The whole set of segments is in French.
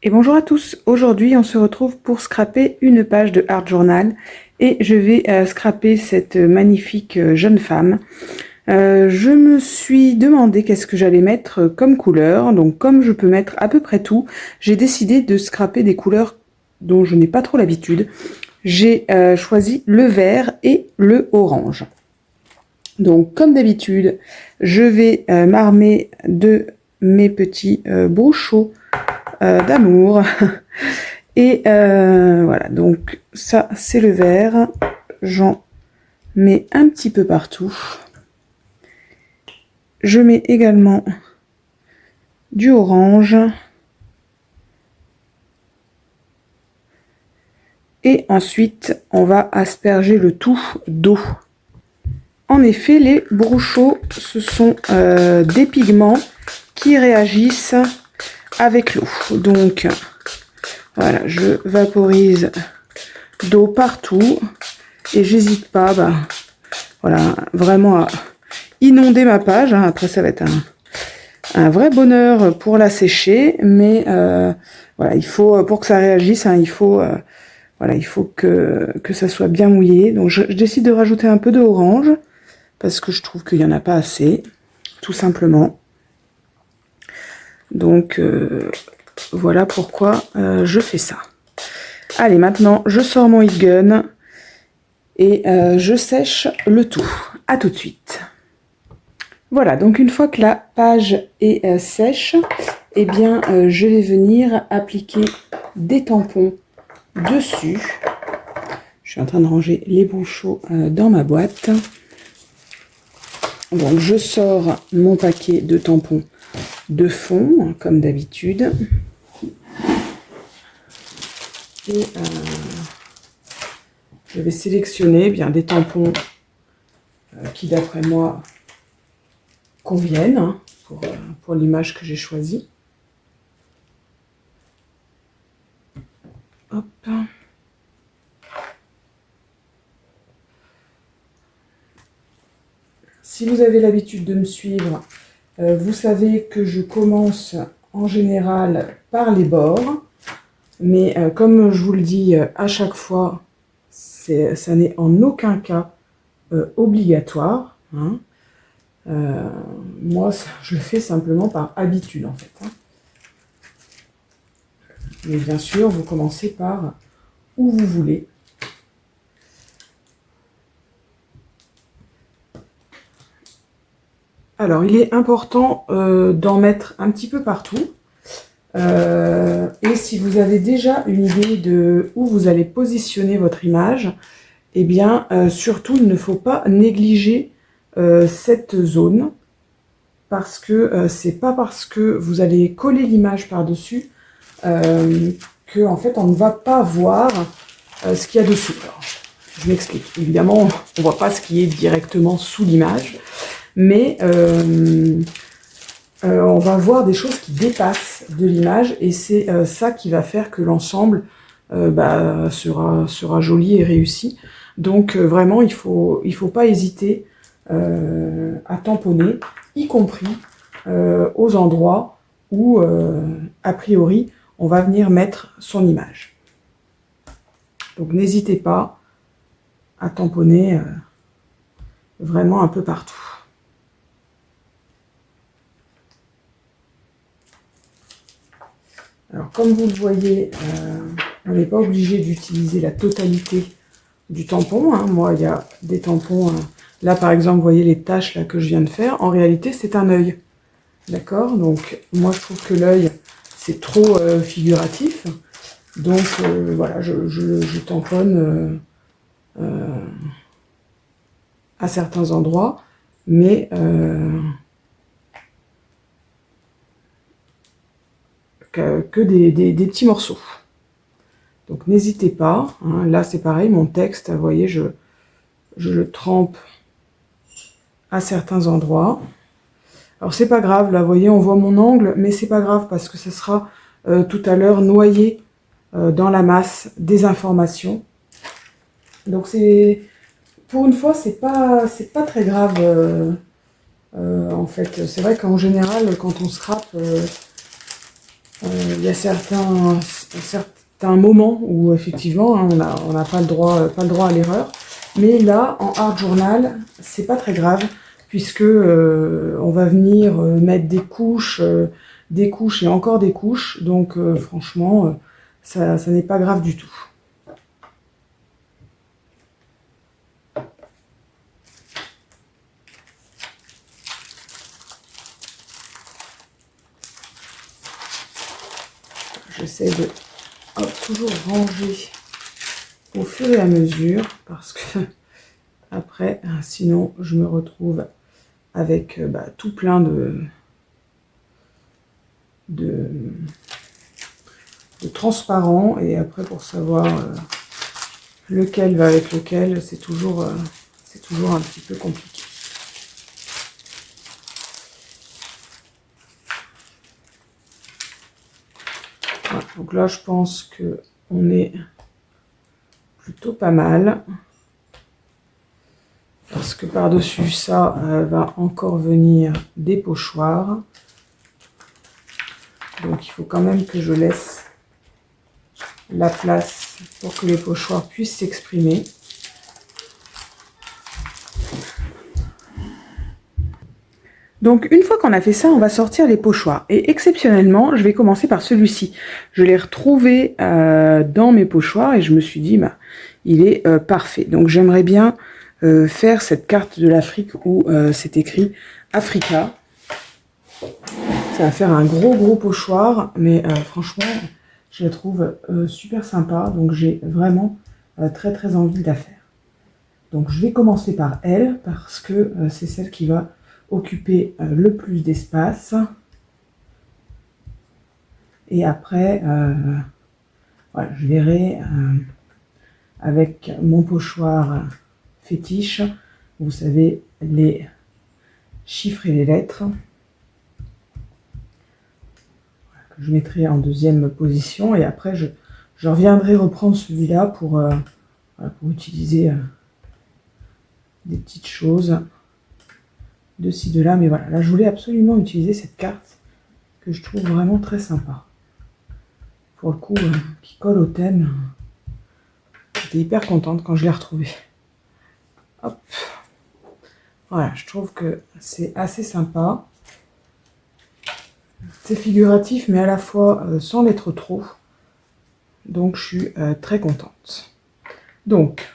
Et bonjour à tous, aujourd'hui on se retrouve pour scraper une page de Art Journal et je vais scraper cette magnifique jeune femme. Je me suis demandé qu'est-ce que j'allais mettre comme couleur, donc comme je peux mettre à peu près tout, j'ai décidé de scraper des couleurs dont je n'ai pas trop l'habitude. J'ai choisi le vert et le orange. Donc comme d'habitude, je vais m'armer de mes petits brochots d'amour. Et voilà, donc ça c'est le vert. J'en mets un petit peu partout. Je mets également du orange. Et ensuite, on va asperger le tout d'eau. En effet, les brochots, ce sont des pigments qui réagissent avec l'eau. Donc, voilà, je vaporise d'eau partout et j'hésite pas, voilà, vraiment à inonder ma page. Après, ça va être un vrai bonheur pour la sécher, mais voilà, il faut, pour que ça réagisse, voilà, il faut que ça soit bien mouillé. Donc, je décide de rajouter un peu d'orange parce que je trouve qu'il n'y en a pas assez, tout simplement. Donc, voilà pourquoi je fais ça. Allez, maintenant, je sors mon heat gun et je sèche le tout. À tout de suite. Voilà, donc une fois que la page est sèche, eh bien, je vais venir appliquer des tampons dessus. Je suis en train de ranger les brochots dans ma boîte. Donc, je sors mon paquet de tampons de fond, comme d'habitude. Et je vais sélectionner bien des tampons qui, d'après moi, conviennent pour l'image que j'ai choisie. Hop. Si vous avez l'habitude de me suivre, vous savez que je commence en général par les bords. Mais comme je vous le dis à chaque fois, ça n'est en aucun cas obligatoire. Hein. Moi, je le fais simplement par habitude en fait. Hein. Mais bien sûr, vous commencez par où vous voulez. Alors, il est important d'en mettre un petit peu partout. Et si vous avez déjà une idée de où vous allez positionner votre image, eh bien, surtout, il ne faut pas négliger cette zone parce que c'est pas parce que vous allez coller l'image par-dessus que en fait, on ne va pas voir ce qu'il y a dessous. Alors, je m'explique. Évidemment, on ne voit pas ce qui est directement sous l'image, mais on va voir des choses qui dépassent de l'image et c'est ça qui va faire que l'ensemble sera joli et réussi. Donc vraiment, il faut pas hésiter à tamponner, y compris aux endroits où, a priori, on va venir mettre son image. Donc n'hésitez pas à tamponner vraiment un peu partout. Alors, comme vous le voyez, on n'est pas obligé d'utiliser la totalité du tampon. Hein. Moi, il y a des tampons... là, par exemple, vous voyez les taches là, que je viens de faire. En réalité, c'est un œil. D'accord? Donc, moi, je trouve que l'œil, c'est trop figuratif. Donc, voilà, je tamponne à certains endroits. Mais... que des petits morceaux. Donc n'hésitez pas, hein, là c'est pareil, mon texte, vous voyez, je le trempe à certains endroits. Alors c'est pas grave, là vous voyez, on voit mon angle, mais c'est pas grave parce que ce sera tout à l'heure noyé dans la masse des informations. Donc c'est, pour une fois, c'est pas très grave en fait. C'est vrai qu'en général, quand on scrape... Il y a certains moments où effectivement hein, on n'a pas le droit à l'erreur. Mais là, en art journal, c'est pas très grave puisque on va venir mettre des couches et encore des couches. Donc franchement, ça n'est pas grave du tout. J'essaie de toujours ranger au fur et à mesure parce que après, sinon, je me retrouve avec tout plein de transparent et après pour savoir lequel va avec lequel, c'est toujours un petit peu compliqué. Voilà, donc là, je pense que on est plutôt pas mal. Parce que par-dessus ça va encore venir des pochoirs. Donc il faut quand même que je laisse la place pour que les pochoirs puissent s'exprimer. Donc une fois qu'on a fait ça, on va sortir les pochoirs. Et exceptionnellement, je vais commencer par celui-ci. Je l'ai retrouvé dans mes pochoirs et je me suis dit, il est parfait. Donc j'aimerais bien faire cette carte de l'Afrique où c'est écrit Africa. Ça va faire un gros pochoir, mais franchement, je la trouve super sympa. Donc j'ai vraiment très envie de la faire. Donc je vais commencer par elle, parce que c'est celle qui va occuper le plus d'espace. Et après, voilà, je verrai avec mon pochoir fétiche, vous savez, les chiffres et les lettres. Je mettrai en deuxième position et après je reviendrai reprendre celui-là pour utiliser des petites choses de ci de là, mais voilà, là je voulais absolument utiliser cette carte que je trouve vraiment très sympa pour le coup, qui colle au thème. J'étais hyper contente quand je l'ai retrouvée. Hop, voilà, je trouve que c'est assez sympa. C'est figuratif, mais à la fois sans l'être trop. Donc, je suis très contente. Donc,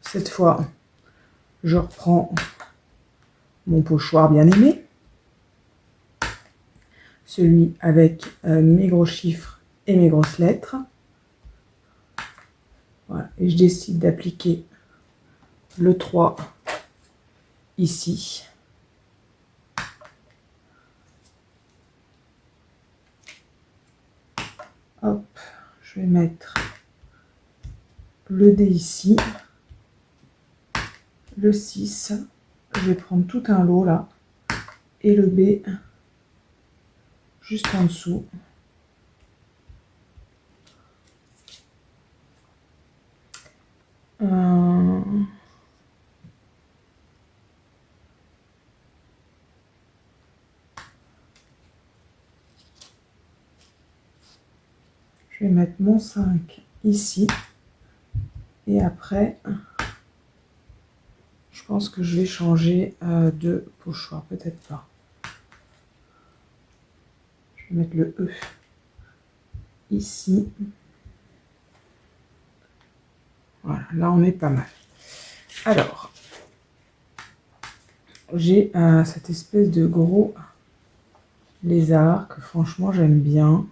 cette fois, je reprends mon pochoir bien aimé. Celui avec mes gros chiffres et mes grosses lettres. Voilà. Et je décide d'appliquer le 3 ici. Hop, je vais mettre le D ici, le 6, je vais prendre tout un lot là, et le B juste en dessous. Je vais mettre mon 5 ici, et après, je pense que je vais changer de pochoir, peut-être pas. Je vais mettre le E ici. Voilà, là on est pas mal. Alors, j'ai cette espèce de gros lézard que franchement j'aime bien.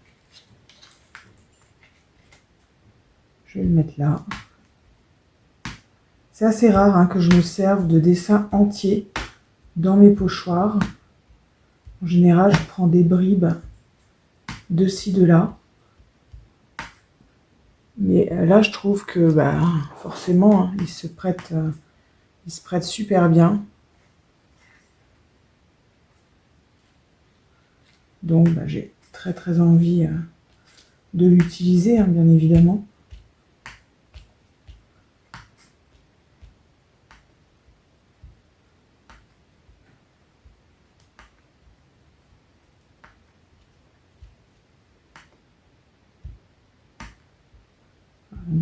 Je vais le mettre là. C'est assez rare que je me serve de dessins entiers dans mes pochoirs. En général, je prends des bribes de ci, de là. Mais là, je trouve que forcément, il se prête super bien. Donc, j'ai très envie de l'utiliser, bien évidemment.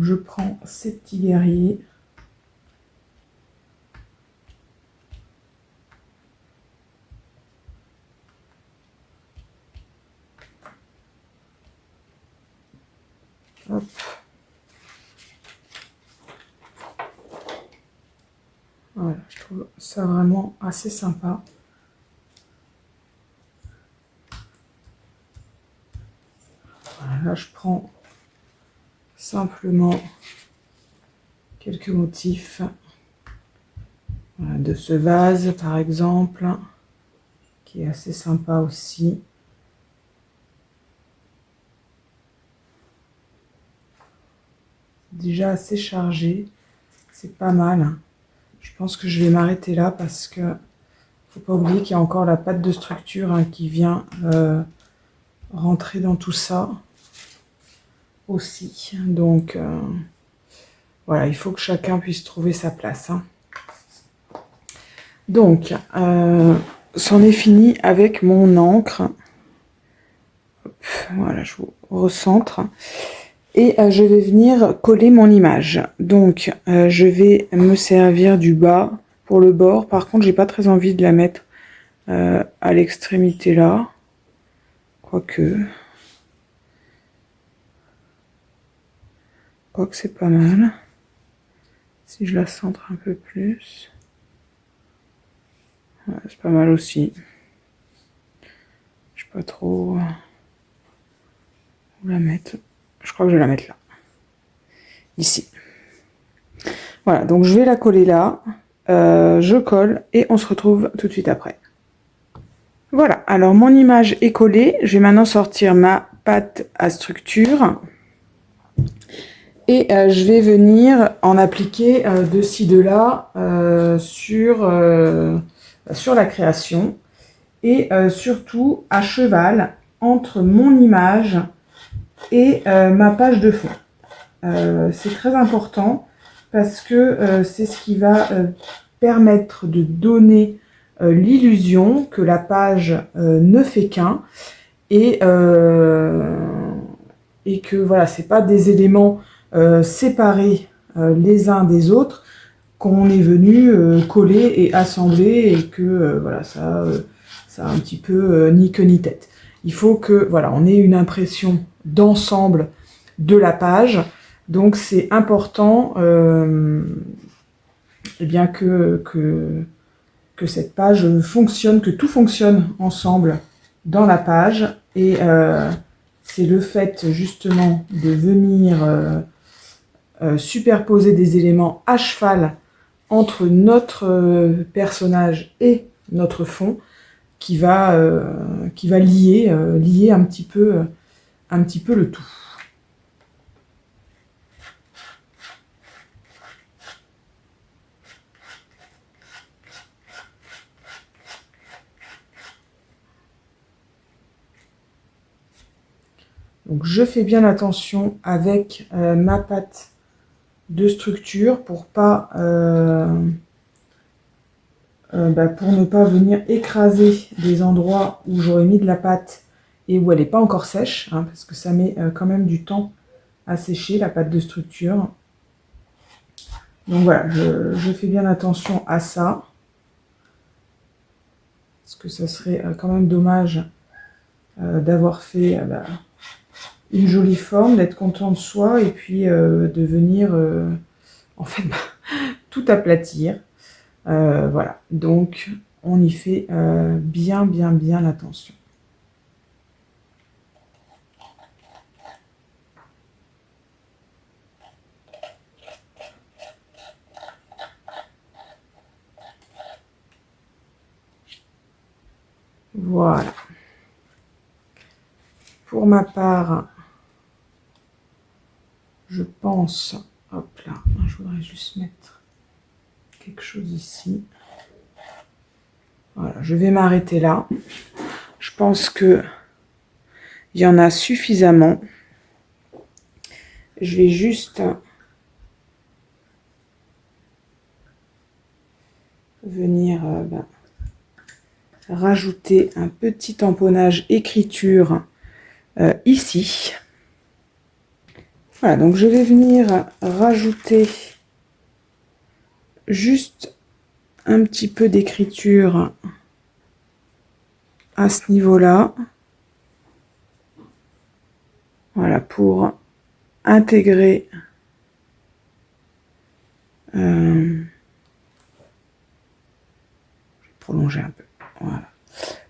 Donc je prends ces petits guerriers. Hop. Voilà, je trouve ça vraiment assez sympa. Voilà, là je prends simplement quelques motifs. Voilà, de ce vase par exemple, qui est assez sympa aussi. Déjà assez chargé, c'est pas mal. Je pense que je vais m'arrêter là parce que faut pas oublier qu'il y a encore la pâte de structure hein, qui vient rentrer dans tout ça aussi. Donc voilà, il faut que chacun puisse trouver sa place. Hein. Donc, c'en est fini avec mon encre. Hop, voilà, je vous recentre. Et je vais venir coller mon image. Donc, je vais me servir du bas pour le bord. Par contre, j'ai pas très envie de la mettre à l'extrémité là. Quoique c'est pas mal. Si je la centre un peu plus. Ouais, c'est pas mal aussi. Je sais pas trop où la mettre. Je crois que je vais la mettre là. Ici. Voilà, donc je vais la coller là. Je colle et on se retrouve tout de suite après. Voilà, alors mon image est collée. Je vais maintenant sortir ma pâte à structure. Et je vais venir en appliquer de ci, de là sur la création. Et surtout à cheval entre mon image et ma page de fond. C'est très important parce que c'est ce qui va permettre de donner l'illusion que la page ne fait qu'un et que voilà, c'est pas des éléments séparés les uns des autres qu'on est venu coller et assembler et que voilà, ça a un petit peu ni queue ni tête. Il faut que voilà, on ait une impression d'ensemble de la page. Donc c'est important eh bien que cette page fonctionne, que tout fonctionne ensemble dans la page. Et c'est le fait justement de venir superposer des éléments à cheval entre notre personnage et notre fond qui va lier un petit peu le tout. Donc je fais bien attention avec ma pâte de structure pour pas pour ne pas venir écraser des endroits où j'aurais mis de la pâte et où elle n'est pas encore sèche, hein, parce que ça met quand même du temps à sécher la pâte de structure. Donc voilà, je fais bien attention à ça, parce que ça serait quand même dommage d'avoir fait une jolie forme, d'être content de soi et puis de venir en fait tout aplatir. Voilà, donc on y fait bien attention. Voilà. Pour ma part, je pense, hop là, je voudrais juste mettre quelque chose ici. Voilà, je vais m'arrêter là. Je pense que il y en a suffisamment. Je vais juste venir rajouter un petit tamponnage écriture ici. Voilà, donc je vais venir rajouter juste un petit peu d'écriture à ce niveau-là. Voilà, pour intégrer je vais prolonger un peu. Voilà.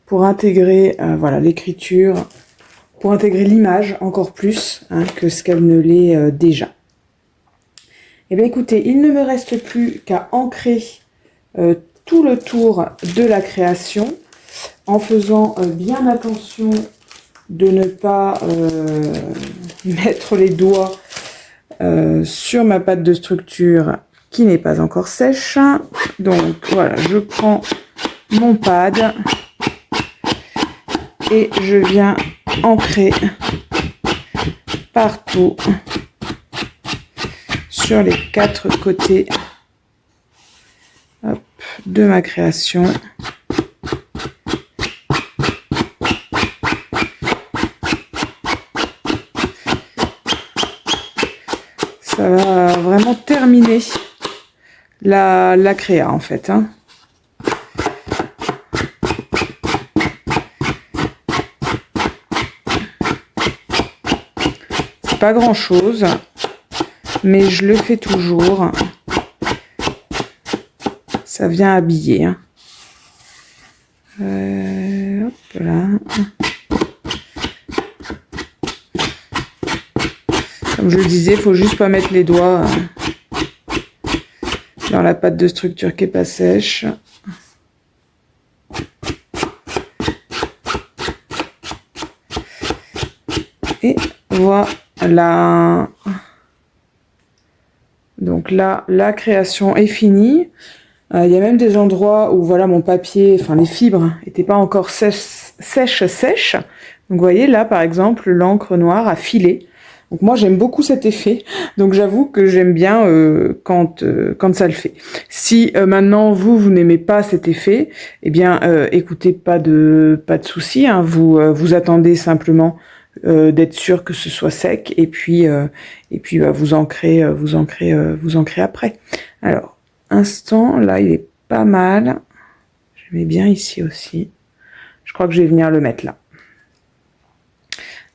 Pour intégrer voilà, l'écriture, pour intégrer l'image encore plus hein, que ce qu'elle ne l'est déjà. Eh bien écoutez, il ne me reste plus qu'à ancrer tout le tour de la création en faisant bien attention de ne pas mettre les doigts sur ma pâte de structure qui n'est pas encore sèche. Donc voilà, je prends mon pad et je viens ancrer partout sur les 4 côtés hop, de ma création. Ça va vraiment terminer la créa en fait. Hein. C'est pas grand chose, mais je le fais toujours. Ça vient habiller. Hein. Hop là. Comme je le disais, il faut juste pas mettre les doigts dans la pâte de structure qui est pas sèche. Et voilà. Donc là, la création est finie. Il y a même des endroits où voilà mon papier, enfin les fibres n'étaient pas encore sèches. Donc vous voyez là par exemple l'encre noire a filé. Donc moi j'aime beaucoup cet effet, donc j'avoue que j'aime bien quand ça le fait. Si maintenant vous n'aimez pas cet effet, eh bien écoutez, pas de souci, hein, vous attendez simplement d'être sûr que ce soit sec et puis vous ancrez après. Alors instant là il est pas mal, je mets bien ici aussi. Je crois que je vais venir le mettre là.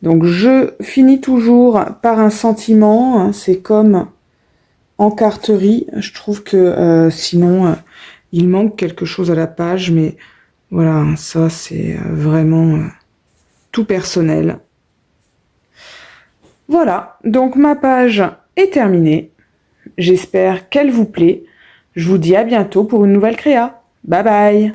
Donc je finis toujours par un sentiment, hein, c'est comme en carterie, je trouve que sinon il manque quelque chose à la page, mais voilà, ça c'est vraiment tout personnel. Voilà, donc ma page est terminée, j'espère qu'elle vous plaît, je vous dis à bientôt pour une nouvelle créa, bye bye.